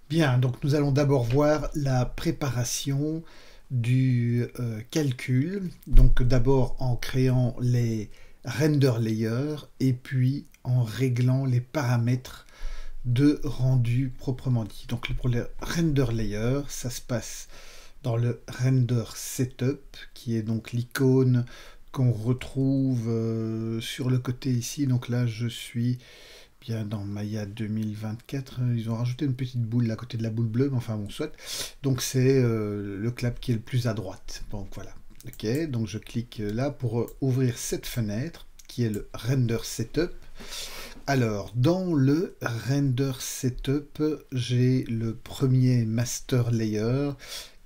Bien, donc nous allons d'abord voir la préparation du calcul. Donc d'abord en créant les render layers et puis en réglant les paramètres de rendu proprement dit. Donc pour les render layers, ça se passe dans le render setup qui est donc l'icône qu'on retrouve sur le côté ici. Donc là je suis bien dans Maya 2024, ils ont rajouté une petite boule à côté de la boule bleue, mais enfin bon, soit. Donc c'est le clap qui est le plus à droite. Donc voilà. Ok, donc je clique là pour ouvrir cette fenêtre qui est le render setup. Alors, dans le render setup, j'ai le premier master layer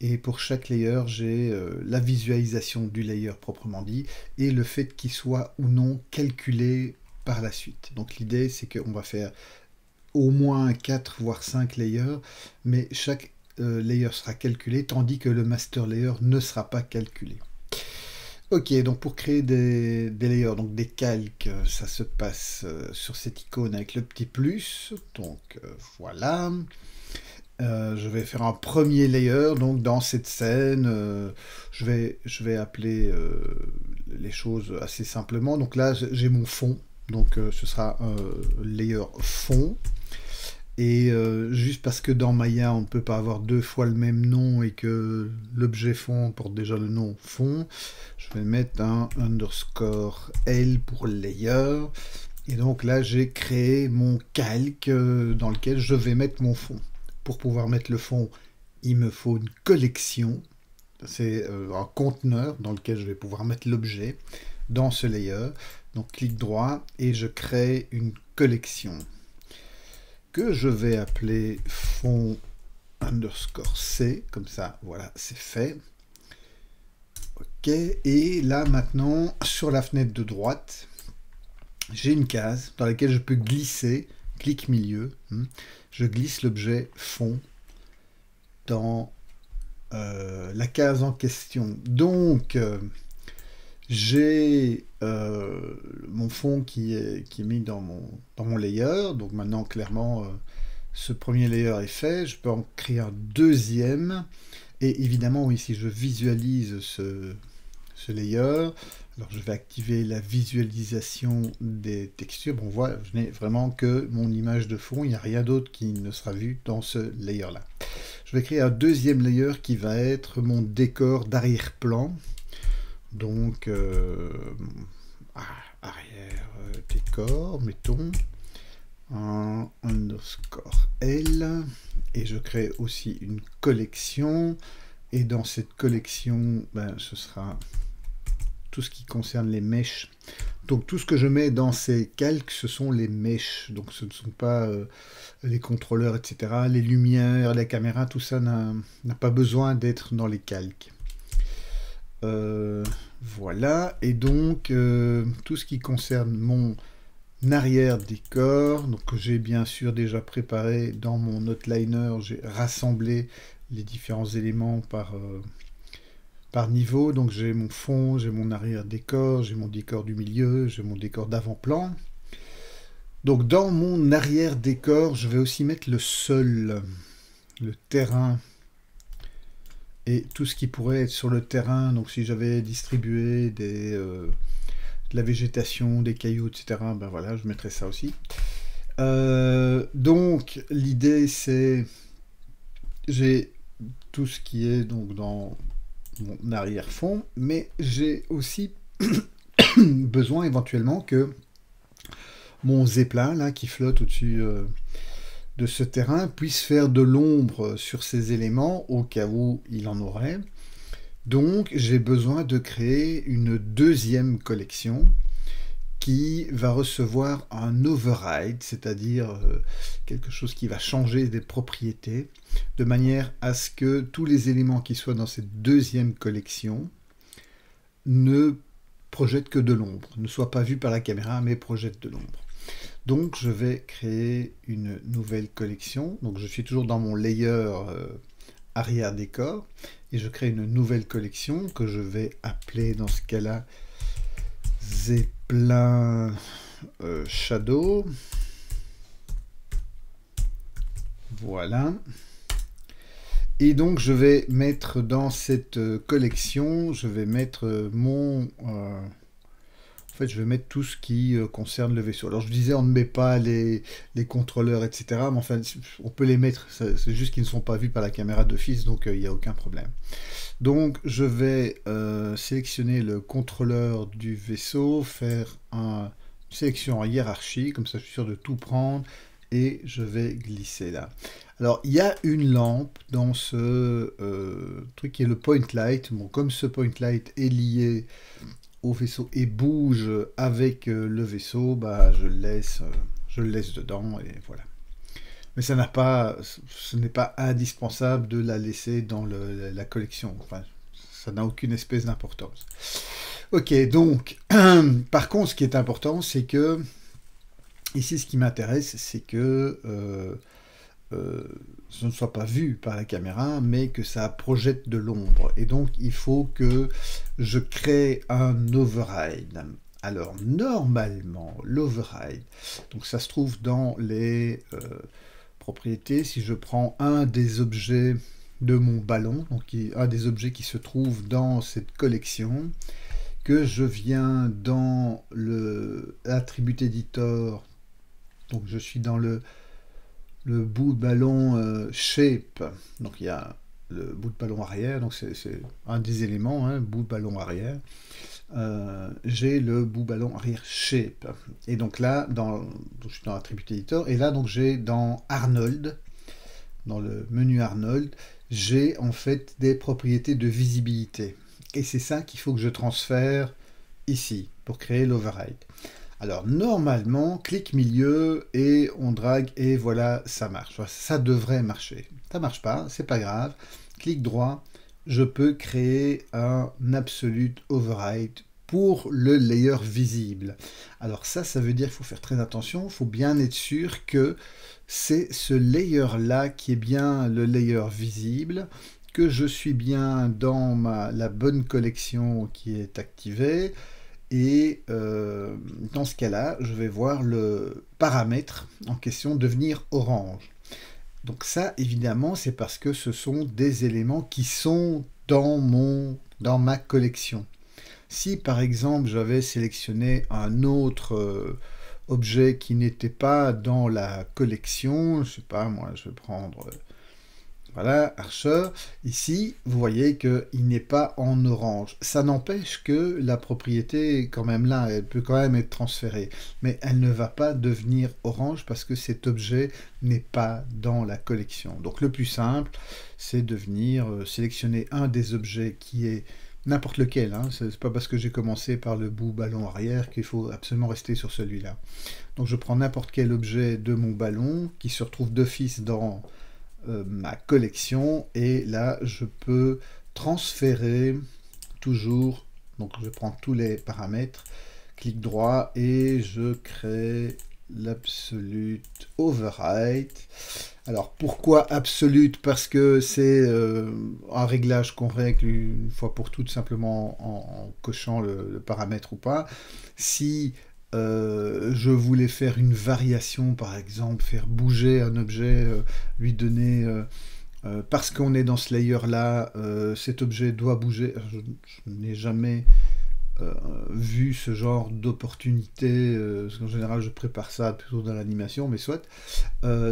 et pour chaque layer, j'ai la visualisation du layer proprement dit et le fait qu'il soit ou non calculé par la suite. Donc l'idée, c'est qu'on va faire au moins 4 voire 5 layers, mais chaque layer sera calculé, tandis que le master layer ne sera pas calculé. Ok, donc pour créer des layers, donc des calques, ça se passe sur cette icône avec le petit plus. Donc voilà. Je vais faire un premier layer, donc dans cette scène, je vais appeler les choses assez simplement. Donc là, j'ai mon fond, donc ce sera un layer fond. Et juste parce que dans Maya, on ne peut pas avoir deux fois le même nom et que l'objet fond porte déjà le nom fond, je vais mettre un underscore L pour layer. Et donc là, j'ai créé mon calque dans lequel je vais mettre mon fond. Pour pouvoir mettre le fond, il me faut une collection. C'est un conteneur dans lequel je vais pouvoir mettre l'objet dans ce layer. Donc clic droit et je crée une collection que je vais appeler fond underscore C. Comme ça, voilà, c'est fait. Ok, et là maintenant, sur la fenêtre de droite, j'ai une case dans laquelle je peux glisser, clic milieu, je glisse l'objet fond dans la case en question. Donc, j'ai mon fond qui est mis dans mon layer. Donc maintenant, clairement, ce premier layer est fait. Je peux en créer un deuxième. Et évidemment, oui, si je visualise ce layer, alors je vais activer la visualisation des textures. Bon, voilà, je n'ai vraiment que mon image de fond. Il n'y a rien d'autre qui ne sera vu dans ce layer-là. Je vais créer un deuxième layer qui va être mon décor d'arrière-plan. Donc, arrière décor, mettons un underscore L. Et je crée aussi une collection. Et dans cette collection, ben, ce sera tout ce qui concerne les mèches. Donc tout ce que je mets dans ces calques, ce sont les mèches. Donc ce ne sont pas les contrôleurs, etc. Les lumières, les caméras, tout ça n'a pas besoin d'être dans les calques. Voilà. Et donc tout ce qui concerne mon arrière décor, donc que j'ai bien sûr déjà préparé dans mon outliner, j'ai rassemblé les différents éléments par niveau. Donc j'ai mon fond, j'ai mon arrière décor, j'ai mon décor du milieu, j'ai mon décor d'avant-plan. Donc dans mon arrière décor, je vais aussi mettre le sol, le terrain et tout ce qui pourrait être sur le terrain. Donc si j'avais distribué de la végétation, des cailloux, etc., ben voilà, je mettrais ça aussi. Donc l'idée c'est j'ai tout ce qui est donc dans mon arrière-fond, mais j'ai aussi besoin éventuellement que mon zeppelin là qui flotte au-dessus de ce terrain puisse faire de l'ombre sur ces éléments au cas où il en aurait. Donc j'ai besoin de créer une deuxième collection qui va recevoir un override, c'est-à-dire quelque chose qui va changer des propriétés, de manière à ce que tous les éléments qui soient dans cette deuxième collection ne projettent que de l'ombre, ne soient pas vus par la caméra, mais projettent de l'ombre. Donc je vais créer une nouvelle collection. Donc je suis toujours dans mon layer arrière décor, et je crée une nouvelle collection que je vais appeler dans ce cas-là Zeppelin Shadow. Voilà. Et donc je vais mettre dans cette collection, je vais mettre en fait, je vais mettre tout ce qui concerne le vaisseau. Alors je disais, on ne met pas les contrôleurs, etc. Mais enfin, on peut les mettre. C'est juste qu'ils ne sont pas vus par la caméra d'office, donc il n'y a aucun problème. Donc je vais sélectionner le contrôleur du vaisseau, faire une sélection en hiérarchie, comme ça je suis sûr de tout prendre, et je vais glisser là. Alors il y a une lampe dans ce truc qui est le point light. Bon, comme ce point light est lié au vaisseau et bouge avec le vaisseau, bah, je le laisse dedans, et voilà. Mais ça n'a pas, ce n'est pas indispensable de la laisser dans la collection. Enfin, ça n'a aucune espèce d'importance. Ok, donc, par contre, ce qui est important, c'est que, ici, ce qui m'intéresse, c'est que ce ne soit pas vu par la caméra, mais que ça projette de l'ombre. Et donc, il faut que je crée un override. Alors, normalement, l'override, donc ça se trouve dans les propriétés. Si je prends un des objets de mon ballon, donc un des objets qui se trouve dans cette collection, que je viens dans l'attribut editor, donc je suis dans le bout de ballon shape, donc il y a le bout de ballon arrière, donc c'est un des éléments, hein, bout de ballon arrière. J'ai le bout ballon arrière shape, et donc là je suis dans l'attribut editor, et là donc j'ai dans Arnold, dans le menu Arnold, j'ai en fait des propriétés de visibilité, et c'est ça qu'il faut que je transfère ici pour créer l'override. Alors normalement, clic milieu et on drague et voilà, ça marche. Ça devrait marcher. Ça marche pas, c'est pas grave. Clic droit, je peux créer un absolute override pour le layer visible. Alors ça veut dire qu'il faut faire très attention, il faut bien être sûr que c'est ce layer-là qui est bien le layer visible, que je suis bien dans la bonne collection qui est activée. Et dans ce cas-là, je vais voir le paramètre en question devenir orange. Donc ça, évidemment, c'est parce que ce sont des éléments qui sont dans ma collection. Si, par exemple, j'avais sélectionné un autre objet qui n'était pas dans la collection, je sais pas, moi, je vais prendre... Voilà, Archer. Ici, vous voyez qu'il n'est pas en orange. Ça n'empêche que la propriété est quand même là, elle peut quand même être transférée. Mais elle ne va pas devenir orange parce que cet objet n'est pas dans la collection. Donc le plus simple, c'est de venir sélectionner un des objets qui est n'importe lequel. Hein. C'est pas parce que j'ai commencé par le bout ballon arrière qu'il faut absolument rester sur celui-là. Donc je prends n'importe quel objet de mon ballon qui se retrouve d'office dans... ma collection, et là je peux transférer toujours, donc je prends tous les paramètres, clic droit et je crée l'absolute override. Alors pourquoi absolute? Parce que c'est un réglage qu'on règle une fois pour toutes simplement en cochant le paramètre ou pas. Si je voulais faire une variation, par exemple, faire bouger un objet, lui donner... parce qu'on est dans ce layer-là, cet objet doit bouger. Je n'ai jamais vu ce genre d'opportunité, parce qu'en général, je prépare ça plutôt dans l'animation, mais soit.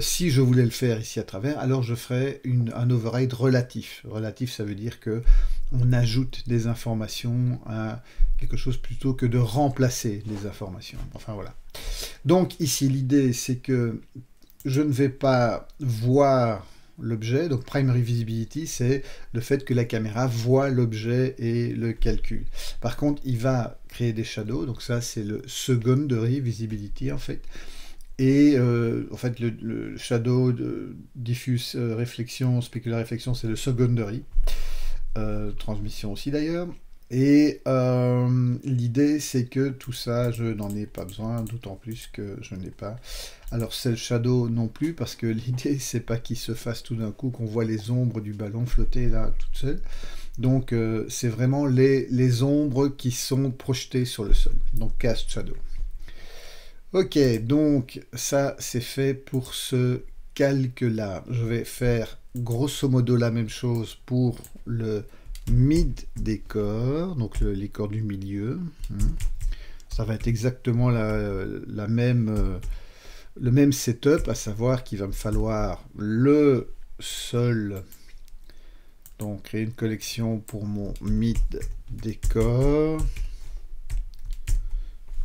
Si je voulais le faire ici à travers, alors je ferais un override relatif. Relatif, ça veut dire que on ajoute des informations à quelque chose plutôt que de remplacer les informations. Enfin voilà. Donc ici l'idée c'est que je ne vais pas voir l'objet, donc primary visibility c'est le fait que la caméra voit l'objet et le calcule. Par contre il va créer des shadows, donc ça c'est le secondary visibility en fait. Et en fait le shadow de diffuse réflexion, specular réflexion c'est le secondary. Transmission aussi d'ailleurs. Et l'idée c'est que tout ça je n'en ai pas besoin, d'autant plus que je n'ai pas alors cell shadow non plus, parce que l'idée c'est pas qu'il se fasse tout d'un coup qu'on voit les ombres du ballon flotter là toutes seules. Donc c'est vraiment les ombres qui sont projetées sur le sol, donc cast shadow. Ok, donc ça c'est fait pour ce calque-là, je vais faire grosso modo la même chose pour le mid décor, donc les corps du milieu. Ça va être exactement le même setup, à savoir qu'il va me falloir le sol. Donc créer une collection pour mon mid décor.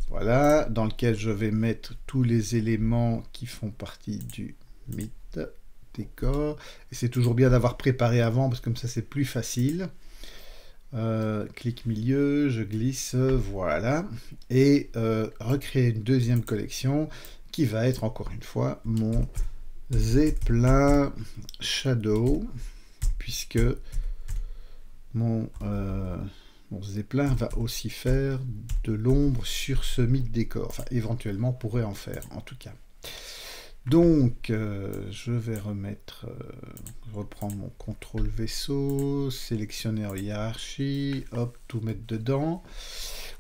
Voilà, dans lequel je vais mettre tous les éléments qui font partie du mid décor. Et c'est toujours bien d'avoir préparé avant, parce que comme ça c'est plus facile. Clic milieu, je glisse, voilà. Et recréer une deuxième collection qui va être encore une fois mon Zeppelin Shadow, puisque mon Zeppelin va aussi faire de l'ombre sur ce mid décor. Enfin, éventuellement pourrait en faire, en tout cas. Donc, je vais reprendre mon contrôle vaisseau, sélectionner en hiérarchie, hop, tout mettre dedans.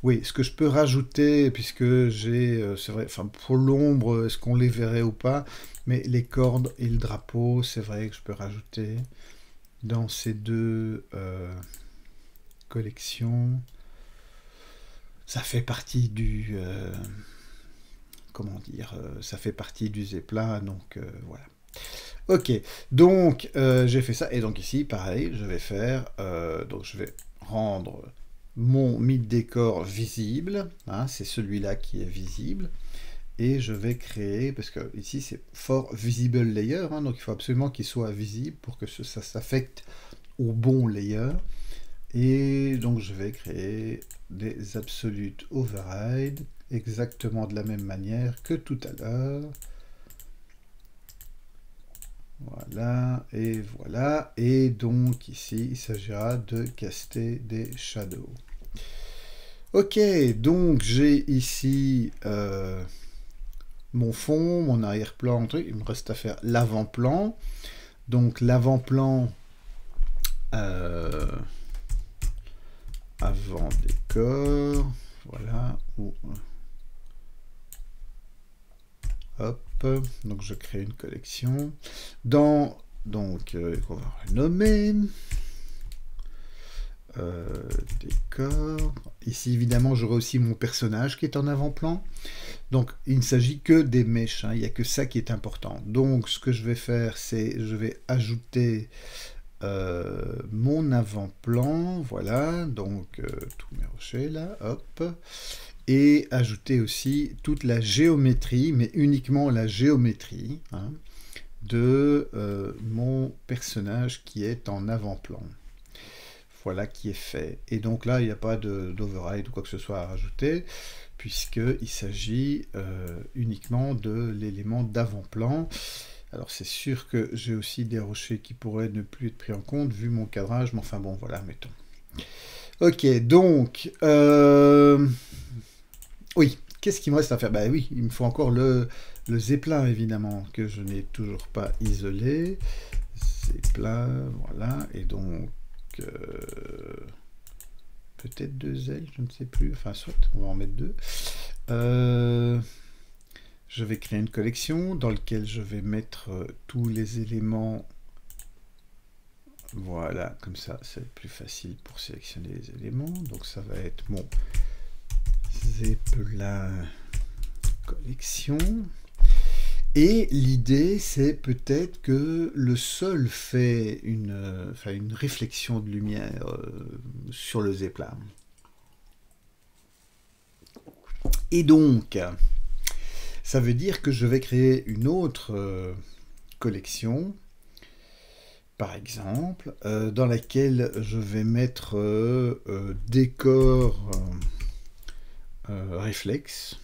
Oui, ce que je peux rajouter, puisque j'ai, c'est vrai, enfin pour l'ombre, est-ce qu'on les verrait ou pas, mais les cordes et le drapeau, c'est vrai que je peux rajouter dans ces deux collections. Ça fait partie du... comment dire, ça fait partie du Zeppelin, donc voilà. Ok, donc j'ai fait ça, et donc ici, pareil, je vais faire, donc je vais rendre mon mid décor visible, hein, c'est celui-là qui est visible, et je vais créer, parce que ici c'est for visible layer, hein, donc il faut absolument qu'il soit visible pour que ça s'affecte au bon layer, et donc je vais créer des absolute override, exactement de la même manière que tout à l'heure. Voilà, et voilà. Et donc ici, il s'agira de caster des shadows. Ok, donc j'ai ici mon fond, mon arrière-plan, il me reste à faire l'avant-plan. Donc l'avant-plan avant décor, voilà, hop, donc je crée une collection. Donc, on va renommer décor. Ici, évidemment, j'aurai aussi mon personnage qui est en avant-plan. Donc, il ne s'agit que des mèches, hein, il n'y a que ça qui est important. Donc, ce que je vais faire, c'est je vais ajouter mon avant-plan, voilà, donc tous mes rochers là, hop, et ajouter aussi toute la géométrie, mais uniquement la géométrie, hein, de mon personnage qui est en avant-plan. Voilà qui est fait. Et donc là, il n'y a pas d'override ou quoi que ce soit à rajouter, puisqu'il s'agit uniquement de l'élément d'avant-plan. Alors c'est sûr que j'ai aussi des rochers qui pourraient ne plus être pris en compte vu mon cadrage, mais enfin bon, voilà, mettons. Ok, donc, oui, qu'est-ce qu'il me reste à faire? Bah oui, il me faut encore le Zeppelin, évidemment, que je n'ai toujours pas isolé. Zeppelin, voilà, et donc, peut-être 2 ailes, je ne sais plus, enfin soit, on va en mettre 2. Je vais créer une collection dans laquelle je vais mettre tous les éléments. Voilà, comme ça, c'est plus facile pour sélectionner les éléments. Donc ça va être mon Zeppelin collection. Et l'idée, c'est peut-être que le sol fait une réflexion de lumière sur le Zeppelin. Et donc, ça veut dire que je vais créer une autre collection, par exemple, dans laquelle je vais mettre décor réflexe.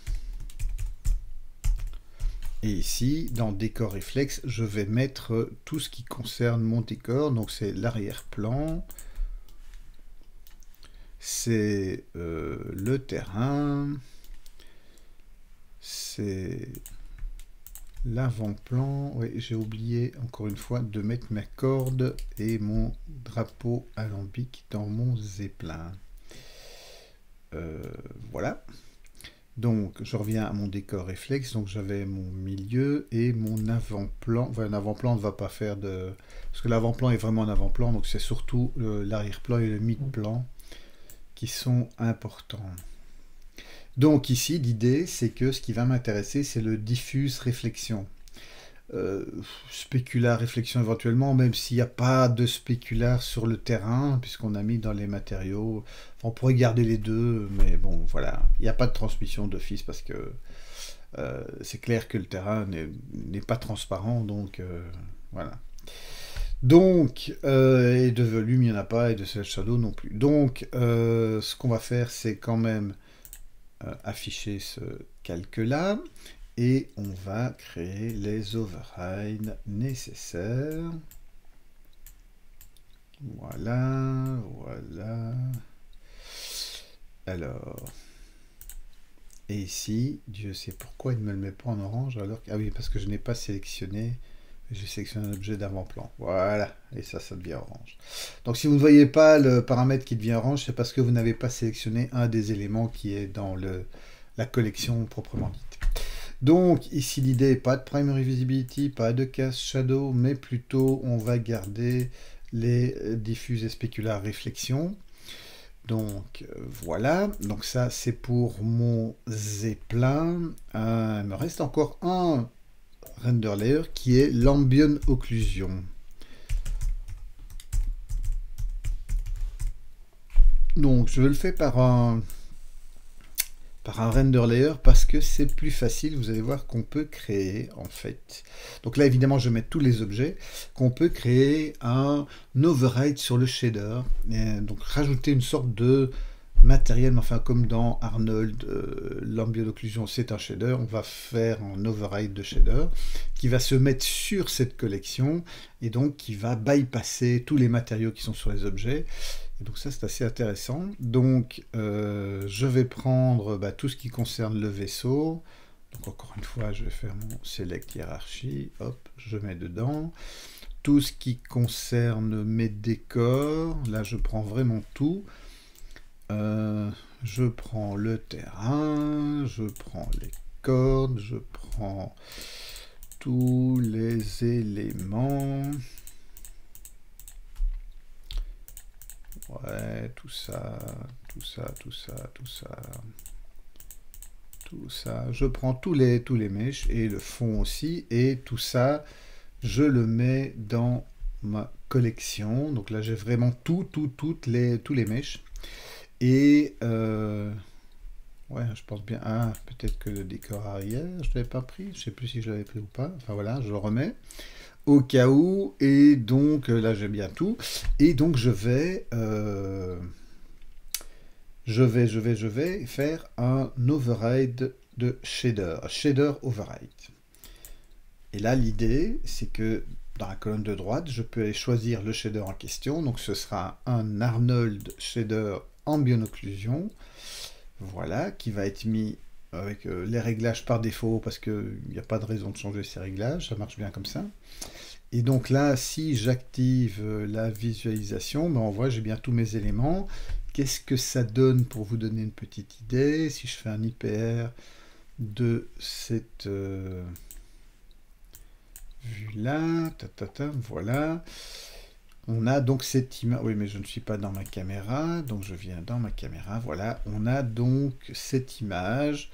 Et ici, dans décor réflexe, je vais mettre tout ce qui concerne mon décor. Donc c'est l'arrière-plan, c'est le terrain, c'est l'avant-plan. Oui, j'ai oublié encore une fois de mettre ma corde et mon drapeau alambic dans mon Zeppelin. Voilà. Donc, je reviens à mon décor réflexe. Donc, j'avais mon milieu et mon avant-plan. Enfin, un avant-plan ne va pas faire de... Parce que l'avant-plan est vraiment un avant-plan. Donc, c'est surtout l'arrière-plan et le mid-plan qui sont importants. Donc, ici, l'idée, c'est que ce qui va m'intéresser, c'est le diffuse réflexion. Spécular réflexion éventuellement, même s'il n'y a pas de spécular sur le terrain, puisqu'on a mis dans les matériaux. Enfin, on pourrait garder les deux, mais bon, voilà. Il n'y a pas de transmission d'office parce que c'est clair que le terrain n'est pas transparent, donc voilà. Donc, et de volume, il n'y en a pas, et de self shadow non plus. Donc, ce qu'on va faire, c'est quand même afficher ce calque-là. Et on va créer les overrides nécessaires. Voilà, voilà. Alors. Et ici, Dieu sait pourquoi il ne me le met pas en orange alors que... Ah oui, parce que je n'ai pas sélectionné. J'ai sélectionné un objet d'avant-plan. Voilà. Et ça devient orange. Donc si vous ne voyez pas le paramètre qui devient orange, c'est parce que vous n'avez pas sélectionné un des éléments qui est dans la collection proprement dite. Donc ici l'idée, pas de primary visibility, pas de cast shadow, mais plutôt on va garder les diffuses et spécular réflexion. Donc voilà, donc ça c'est pour mon zeppelin. Il me reste encore un render layer qui est l'ambient occlusion. Donc je le fais par un render layer parce que c'est plus facile. Vous allez voir qu'on peut créer en fait. Donc là évidemment je vais mettre tous les objets, qu'on peut créer un override sur le shader, et donc rajouter une sorte de matériel, enfin comme dans Arnold, l'ambient occlusion c'est un shader, on va faire un override de shader qui va se mettre sur cette collection et donc qui va bypasser tous les matériaux qui sont sur les objets. Et donc ça c'est assez intéressant. Donc je vais prendre tout ce qui concerne le vaisseau. Donc encore une fois je vais faire mon select hiérarchie, hop, je mets dedans. Tout ce qui concerne mes décors, là je prends vraiment tout. Je prends le terrain, je prends les cordes, je prends tous les éléments. Ouais, tout ça, tout ça, tout ça, tout ça, tout ça. Je prends tous les mèches et le fond aussi. Et tout ça, je le mets dans ma collection. Donc là, j'ai vraiment tous les mèches. Et ouais, je pense bien. Ah, peut-être que le décor arrière, je ne l'avais pas pris. Je ne sais plus si je l'avais pris ou pas. Enfin voilà, je le remets au cas où. Et donc là, j'ai bien tout. Et donc je vais faire un override de shader override. Et là, l'idée, c'est que dans la colonne de droite, je peux aller choisir le shader en question. Donc ce sera un Arnold shader ambient occlusion, voilà, qui va être mis avec les réglages par défaut, parce qu'il n'y a pas de raison de changer ces réglages, ça marche bien comme ça. Et donc là, si j'active la visualisation, ben on voit j'ai bien tous mes éléments. Qu'est-ce que ça donne pour vous donner une petite idée? Si je fais un IPR de cette vue-là, voilà. On a donc cette image, oui mais je ne suis pas dans ma caméra, donc je viens dans ma caméra, voilà. On a donc cette image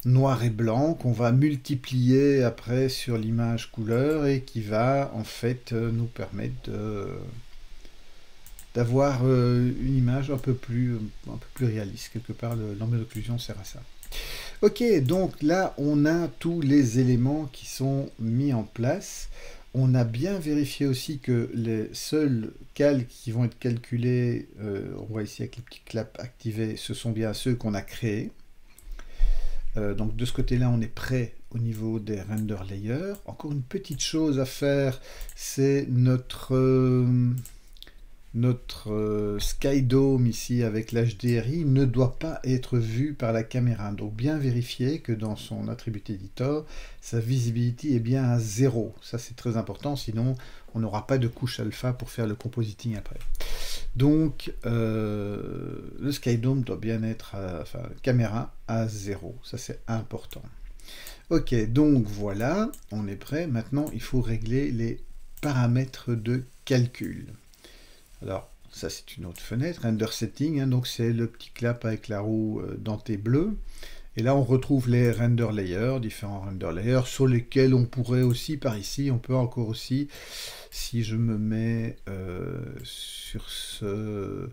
noir et blanc qu'on va multiplier après sur l'image couleur et qui va en fait nous permettre d'avoir une image un peu plus réaliste. Quelque part, l'ambient occlusion sert à ça. Ok, donc là, on a tous les éléments qui sont mis en place. On a bien vérifié aussi que les seuls calques qui vont être calculés, on voit ici avec les petits claps activés, ce sont bien ceux qu'on a créés. Donc de ce côté-là, on est prêt au niveau des render layers. Encore une petite chose à faire, c'est notre Skydome ici avec l'HDRI ne doit pas être vu par la caméra. Donc bien vérifier que dans son attribut editor, sa visibility est bien à 0. Ça c'est très important, sinon on n'aura pas de couche alpha pour faire le compositing après. Donc, le SkyDome doit bien être, enfin, caméra à 0. Ça, c'est important. Ok, donc voilà, on est prêt. Maintenant, il faut régler les paramètres de calcul. Alors, ça, c'est une autre fenêtre, Render Setting. Hein, donc, c'est le petit clap avec la roue dentée bleue. Et là, on retrouve les render layers, différents render layers, sur lesquels on pourrait aussi, par ici, on peut encore aussi, si je me mets sur ce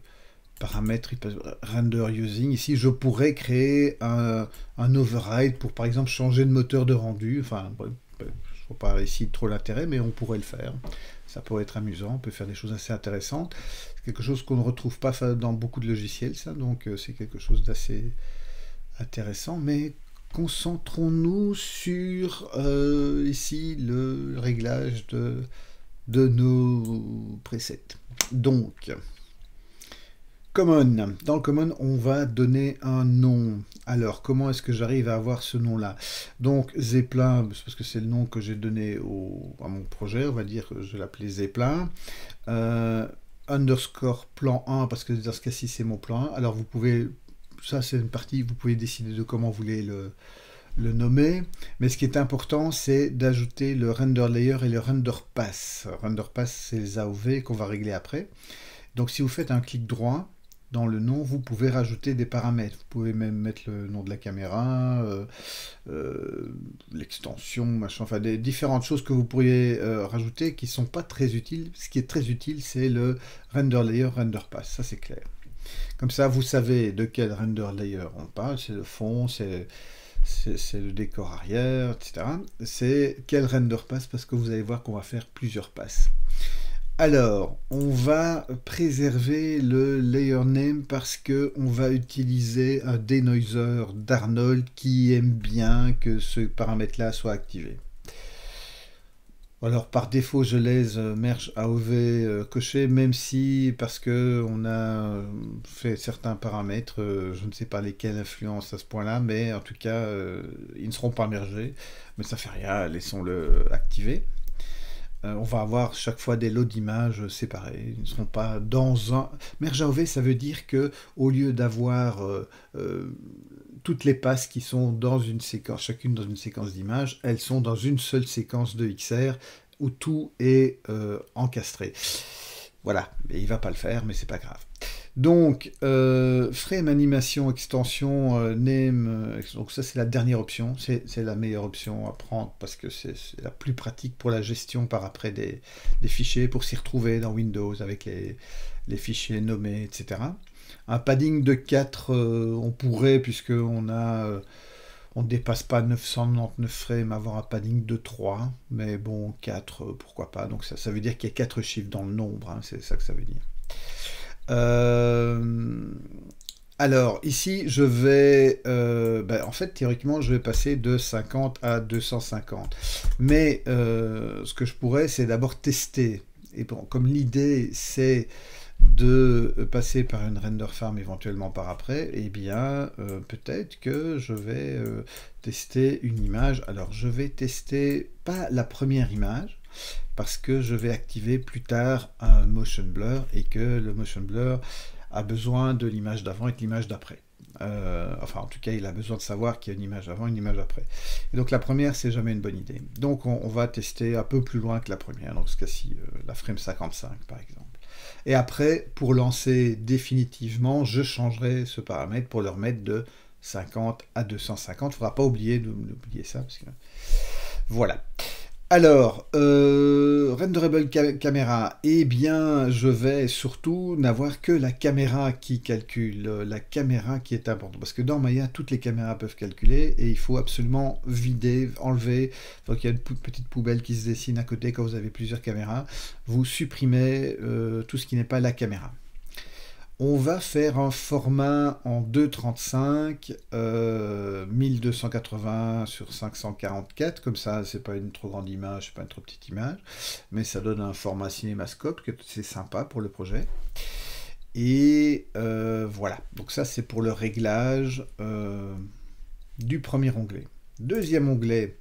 paramètre render using, ici, je pourrais créer un override pour, par exemple, changer de moteur de rendu. Enfin, je ne vois pas ici trop l'intérêt, mais on pourrait le faire. Ça pourrait être amusant, on peut faire des choses assez intéressantes. C'est quelque chose qu'on ne retrouve pas dans beaucoup de logiciels, ça, donc c'est quelque chose d'assez intéressant, mais concentrons-nous sur ici le réglage de nos presets. Donc, Common. Dans le Common, on va donner un nom. Alors, comment est-ce que j'arrive à avoir ce nom-là? Donc, Zeppelin, parce que c'est le nom que j'ai donné à mon projet, on va dire que je vais l'appeler Zeppelin. Underscore plan 1, parce que dans ce cas-ci, c'est mon plan 1. Alors, vous pouvez... Ça, c'est une partie, vous pouvez décider de comment vous voulez le nommer. Mais ce qui est important, c'est d'ajouter le render layer et le render pass. Render pass, c'est les AOV qu'on va régler après. Donc, si vous faites un clic droit dans le nom, vous pouvez rajouter des paramètres. Vous pouvez même mettre le nom de la caméra, l'extension, machin, enfin des différentes choses que vous pourriez rajouter qui ne sont pas très utiles. Ce qui est très utile, c'est le render layer, render pass. Ça, c'est clair. Comme ça, vous savez de quel render layer on parle, c'est le fond, c'est le décor arrière, etc. C'est quel render pass, parce que vous allez voir qu'on va faire plusieurs passes. Alors, on va préserver le layer name parce que on va utiliser un denoiser d'Arnold qui aime bien que ce paramètre-là soit activé. Alors par défaut je laisse merge AOV coché, même si parce que on a fait certains paramètres, je ne sais pas lesquels influencent à ce point-là, mais en tout cas ils ne seront pas mergés, mais ça fait rien, laissons-le activer. On va avoir chaque fois des lots d'images séparés, ils ne seront pas dans un... Merge AOV, ça veut dire que au lieu d'avoir toutes les passes qui sont dans une séquence, chacune dans une séquence d'images, elles sont dans une seule séquence de XR où tout est encastré. Voilà, et il va pas le faire, mais c'est pas grave. Donc, frame, animation, extension, name, donc ça c'est la dernière option, c'est la meilleure option à prendre parce que c'est la plus pratique pour la gestion par après des fichiers, pour s'y retrouver dans Windows avec les fichiers nommés, etc. Un padding de 4, on pourrait, puisqu'on a... on ne dépasse pas 999 frames, avoir un padding de 3, mais bon, 4, pourquoi pas. Donc ça veut dire qu'il y a 4 chiffres dans le nombre, hein, c'est ça que ça veut dire. Alors, ici, je vais... en fait, théoriquement, je vais passer de 50 à 250. Mais ce que je pourrais, c'est d'abord tester. Et bon, comme l'idée, c'est de passer par une render farm éventuellement par après, eh bien, peut-être que je vais tester une image. Alors, je vais tester pas la première image, parce que je vais activer plus tard un motion blur, et que le motion blur a besoin de l'image d'avant et de l'image d'après. Enfin, en tout cas, il a besoin de savoir qu'il y a une image avant et une image après. Et donc, la première, c'est jamais une bonne idée. Donc, on va tester un peu plus loin que la première, dans ce cas-ci, la frame 55, par exemple. Et après, pour lancer définitivement, je changerai ce paramètre pour le remettre de 50 à 250. Il ne faudra pas oublier d'oublier ça, parce que... Voilà. Alors, renderable caméra, eh bien, je vais surtout n'avoir que la caméra qui calcule, la caméra qui est importante. Parce que dans Maya, toutes les caméras peuvent calculer et il faut absolument vider, enlever. Donc, il y a une petite poubelle qui se dessine à côté quand vous avez plusieurs caméras. Vous supprimez tout ce qui n'est pas la caméra. On va faire un format en 2.35, 1280 sur 544, comme ça c'est pas une trop grande image, c'est pas une trop petite image, mais ça donne un format cinémascope, que c'est sympa pour le projet. Et voilà, donc ça c'est pour le réglage du premier onglet. Deuxième onglet,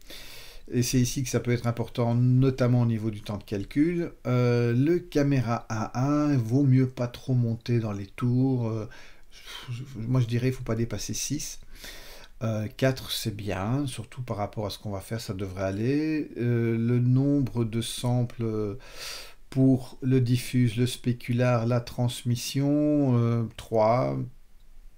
Et c'est ici que ça peut être important, notamment au niveau du temps de calcul. Le caméra A1, vaut mieux pas trop monter dans les tours. Moi je dirais il ne faut pas dépasser 6. 4 c'est bien, surtout par rapport à ce qu'on va faire, ça devrait aller. Le nombre de samples pour le diffuse, le spécular, la transmission, 3.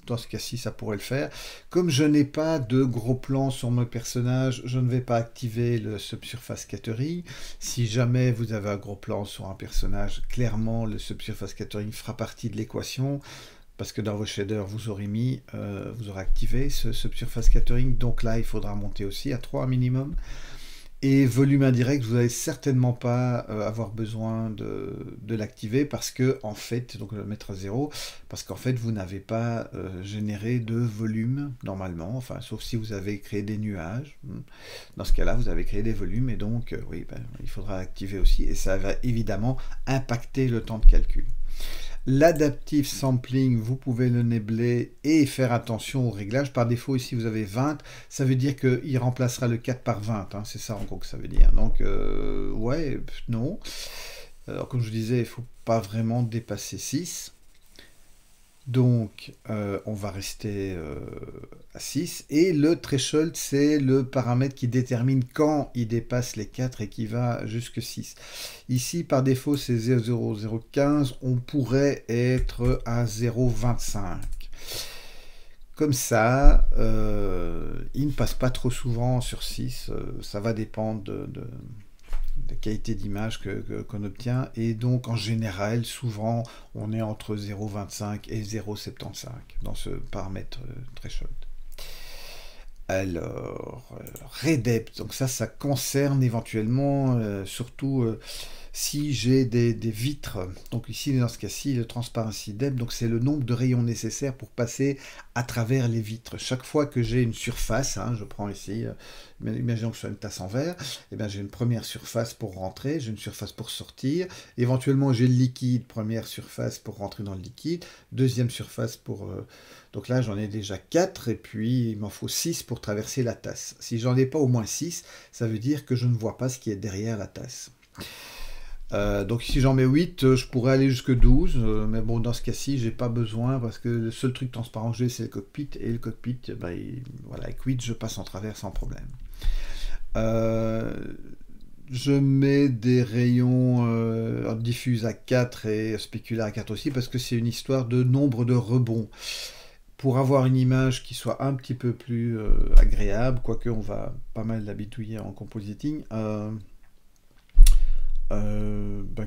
Dans ce cas-ci, ça pourrait le faire. Comme je n'ai pas de gros plans sur mon personnage, je ne vais pas activer le Subsurface Scattering. Si jamais vous avez un gros plan sur un personnage, clairement, le Subsurface Scattering fera partie de l'équation. Parce que dans vos shaders, vous aurez activé ce Subsurface Scattering. Donc là, il faudra monter aussi à 3 minimum. Et volume indirect, vous n'allez certainement pas avoir besoin de l'activer parce que, en fait, donc le mettre à 0, parce qu'en fait, vous n'avez pas généré de volume normalement, enfin, sauf si vous avez créé des nuages. Dans ce cas-là, vous avez créé des volumes et donc, oui, il faudra l'activer aussi et ça va évidemment impacter le temps de calcul. L'adaptive sampling, vous pouvez le nébler et faire attention au réglage. Par défaut, ici, vous avez 20. Ça veut dire qu'il remplacera le 4 par 20. Hein, c'est ça, en gros, que ça veut dire. Donc, ouais, non. Alors, comme je disais, il ne faut pas vraiment dépasser 6. Donc, on va rester à 6. Et le threshold, c'est le paramètre qui détermine quand il dépasse les 4 et qui va jusque 6. Ici, par défaut, c'est 0,0015. On pourrait être à 0,25. Comme ça, il ne passe pas trop souvent sur 6. Ça va dépendre de qualité d'image qu'on obtient. Et donc, en général, souvent, on est entre 0,25 et 0,75 dans ce paramètre threshold. Alors, Redepth, donc ça concerne éventuellement, surtout si j'ai des vitres. Donc ici, dans ce cas-ci, le Transparency Depth, donc c'est le nombre de rayons nécessaires pour passer à travers les vitres. Chaque fois que j'ai une surface, hein, je prends ici, imaginons que ce soit une tasse en verre, et bien j'ai une première surface pour rentrer, j'ai une surface pour sortir, éventuellement j'ai le liquide, première surface pour rentrer dans le liquide, deuxième surface pour... donc là j'en ai déjà 4, et puis il m'en faut 6 pour traverser la tasse. Si j'en ai pas au moins 6, ça veut dire que je ne vois pas ce qui est derrière la tasse. Donc si j'en mets 8, je pourrais aller jusque 12, mais bon, dans ce cas-ci, j'ai pas besoin, parce que le seul truc transparent que j'ai, c'est le cockpit, et le cockpit, voilà, avec 8, je passe en travers sans problème. Je mets des rayons diffus à 4 et spéculaires à 4 aussi, parce que c'est une histoire de nombre de rebonds. Pour avoir une image qui soit un petit peu plus agréable, quoique on va pas mal l'habituer en compositing,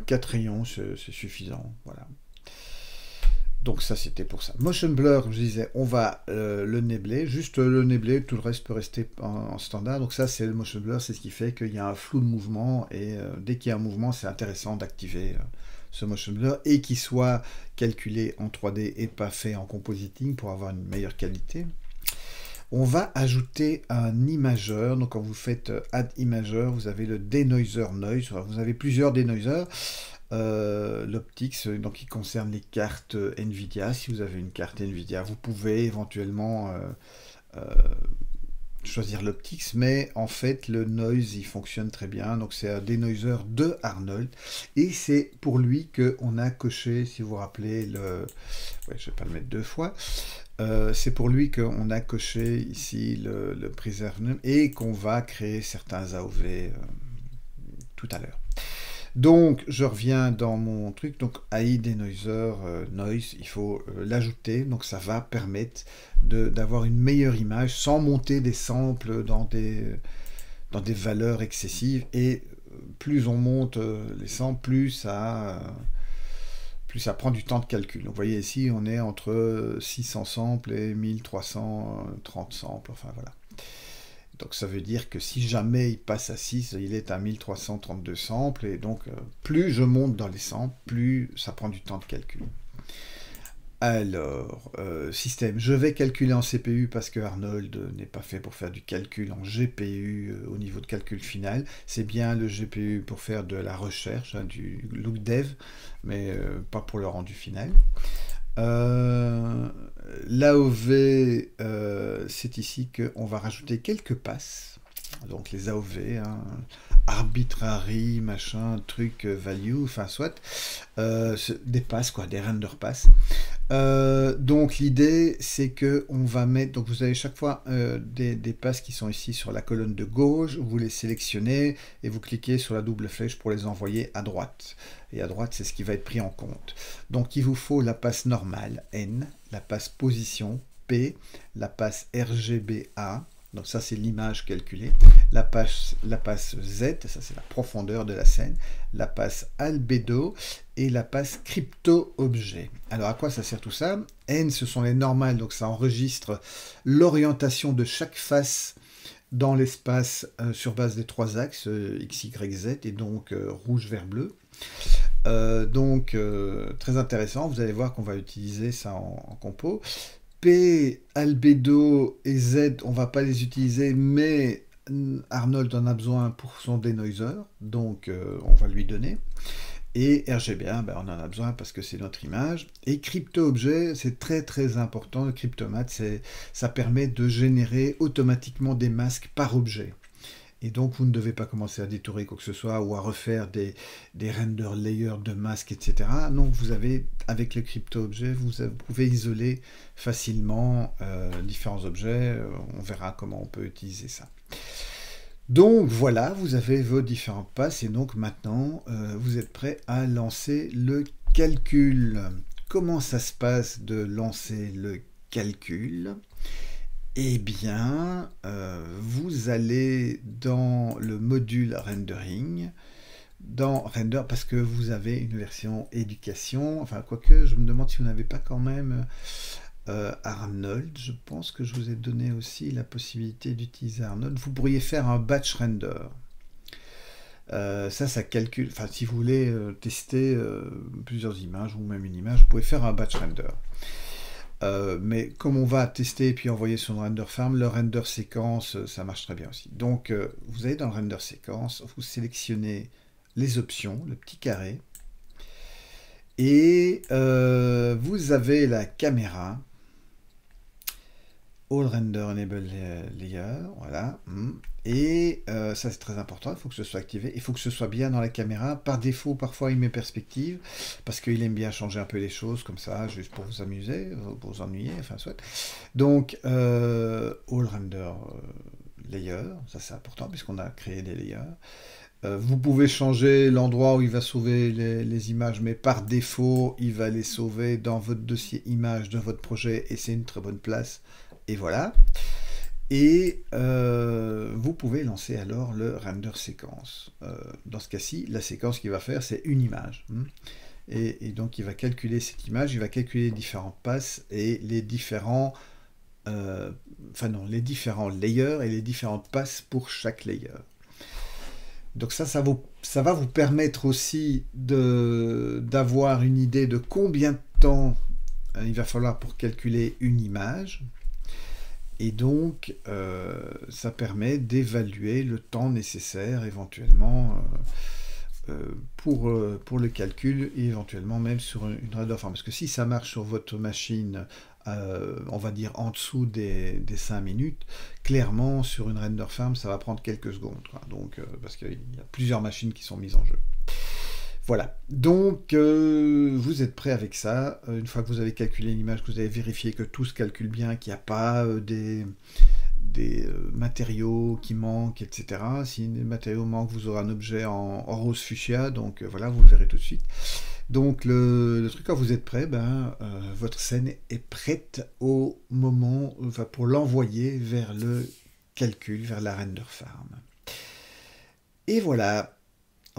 4 rayons, c'est suffisant. Voilà. Donc ça, c'était pour ça. Motion blur, comme je disais, on va le nébler, juste le nébler, tout le reste peut rester en standard. Donc ça, c'est le motion blur, c'est ce qui fait qu'il y a un flou de mouvement, et dès qu'il y a un mouvement, c'est intéressant d'activer ce motion blur, et qu'il soit calculé en 3D et pas fait en compositing pour avoir une meilleure qualité. On va ajouter un imageur. Donc quand vous faites Add Imager, vous avez le Denoiser Noise. Vous avez plusieurs denoisers. L'optics, donc qui concerne les cartes Nvidia. Si vous avez une carte Nvidia, vous pouvez éventuellement choisir l'optics, mais en fait le noise il fonctionne très bien. Donc c'est un denoiser de Arnold, et c'est pour lui qu'on a coché, si vous vous rappelez, ouais, je vais pas le mettre deux fois. C'est pour lui qu'on a coché ici le preserve et qu'on va créer certains AOV tout à l'heure. Donc je reviens dans mon truc, donc AI Denoiser Noise, il faut l'ajouter, donc ça va permettre d'avoir une meilleure image sans monter des samples dans des valeurs excessives, et plus on monte les samples, plus ça prend du temps de calcul. Donc vous voyez ici, on est entre 600 samples et 1330 samples, enfin voilà. Donc ça veut dire que si jamais il passe à 6, il est à 1332 samples, et donc plus je monte dans les samples, plus ça prend du temps de calcul. Alors, système, je vais calculer en CPU parce que Arnold n'est pas fait pour faire du calcul en GPU au niveau de calcul final. C'est bien le GPU pour faire de la recherche, hein, du look dev, mais pas pour le rendu final. L'AOV, c'est ici qu'on va rajouter quelques passes. donc les AOV, hein, arbitrary, machin, truc, value, enfin soit, des passes, quoi, des render passes. Donc l'idée c'est que on va mettre, donc vous avez chaque fois des passes qui sont ici sur la colonne de gauche, vous les sélectionnez et vous cliquez sur la double flèche pour les envoyer à droite. Et à droite c'est ce qui va être pris en compte. Donc il vous faut la passe normale N, la passe position P, la passe RGBA. Donc ça c'est l'image calculée, la passe Z, ça c'est la profondeur de la scène, la passe albédo et la passe crypto-objet. Alors à quoi ça sert tout ça? N ce sont les normales, donc ça enregistre l'orientation de chaque face dans l'espace sur base des trois axes X, Y, Z et donc rouge, vert, bleu. Très intéressant, vous allez voir qu'on va utiliser ça en compo. P, albédo et Z, on va pas les utiliser, mais Arnold en a besoin pour son denoiser, donc on va lui donner. Et RGB1, ben, on en a besoin parce que c'est notre image. Et crypto-objet, c'est très très important. Le cryptomat, ça permet de générer automatiquement des masques par objet. Et donc, vous ne devez pas commencer à détourer quoi que ce soit ou à refaire des render layers de masques, etc. Donc, vous avez, avec le crypto-objet, vous pouvez isoler facilement différents objets. On verra comment on peut utiliser ça. Donc, voilà, vous avez vos différentes passes. Et donc, maintenant, vous êtes prêt à lancer le calcul. Comment ça se passe de lancer le calcul ? Eh bien, vous allez dans le module rendering, dans render, parce que vous avez une version éducation, enfin, quoique, je me demande si vous n'avez pas quand même Arnold. Je pense que je vous ai donné aussi la possibilité d'utiliser Arnold. Vous pourriez faire un batch render. Ça calcule, enfin, si vous voulez tester plusieurs images, ou même une image, vous pouvez faire un batch render. Mais comme on va tester et puis envoyer sur le render farm, le render séquence, ça marche très bien aussi. Donc, vous allez dans le render séquence, vous sélectionnez les options, le petit carré, et vous avez la caméra, All Render Enable Layer, voilà. Et ça c'est très important, il faut que ce soit activé, il faut que ce soit bien dans la caméra. Par défaut, parfois il met perspective, parce qu'il aime bien changer un peu les choses comme ça, juste pour vous amuser, pour vous ennuyer, enfin soit. Donc, All Render Layer, ça c'est important, puisqu'on a créé des layers. Vous pouvez changer l'endroit où il va sauver les images, mais par défaut, il va les sauver dans votre dossier images de votre projet, et c'est une très bonne place. Et voilà. Et vous pouvez lancer alors le render séquence. Dans ce cas-ci, la séquence qu'il va faire, c'est une image. Et donc, il va calculer cette image, il va calculer les différentes passes et les différents... les différents layers et les différentes passes pour chaque layer. Donc ça va vous permettre aussi d'avoir une idée de combien de temps il va falloir pour calculer une image. Et donc, ça permet d'évaluer le temps nécessaire éventuellement pour le calcul et éventuellement même sur une render farm. Parce que si ça marche sur votre machine, on va dire en dessous des 5 minutes, clairement sur une render farm, ça va prendre quelques secondes, quoi. Donc, parce qu'il y a plusieurs machines qui sont mises en jeu. Voilà, donc vous êtes prêt avec ça. Une fois que vous avez calculé l'image, que vous avez vérifié que tout se calcule bien, qu'il n'y a pas des matériaux qui manquent, etc. Si les matériaux manquent, vous aurez un objet en rose fuchsia, donc voilà, vous le verrez tout de suite. Donc le truc, quand vous êtes prêt, votre scène est prête au moment, enfin, pour l'envoyer vers le calcul, vers la render farm. Et voilà.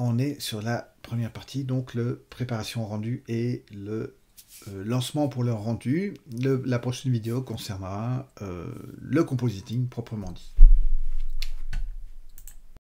On est sur la première partie, donc le préparation rendu et le lancement pour le rendu. La prochaine vidéo concernera le compositing proprement dit.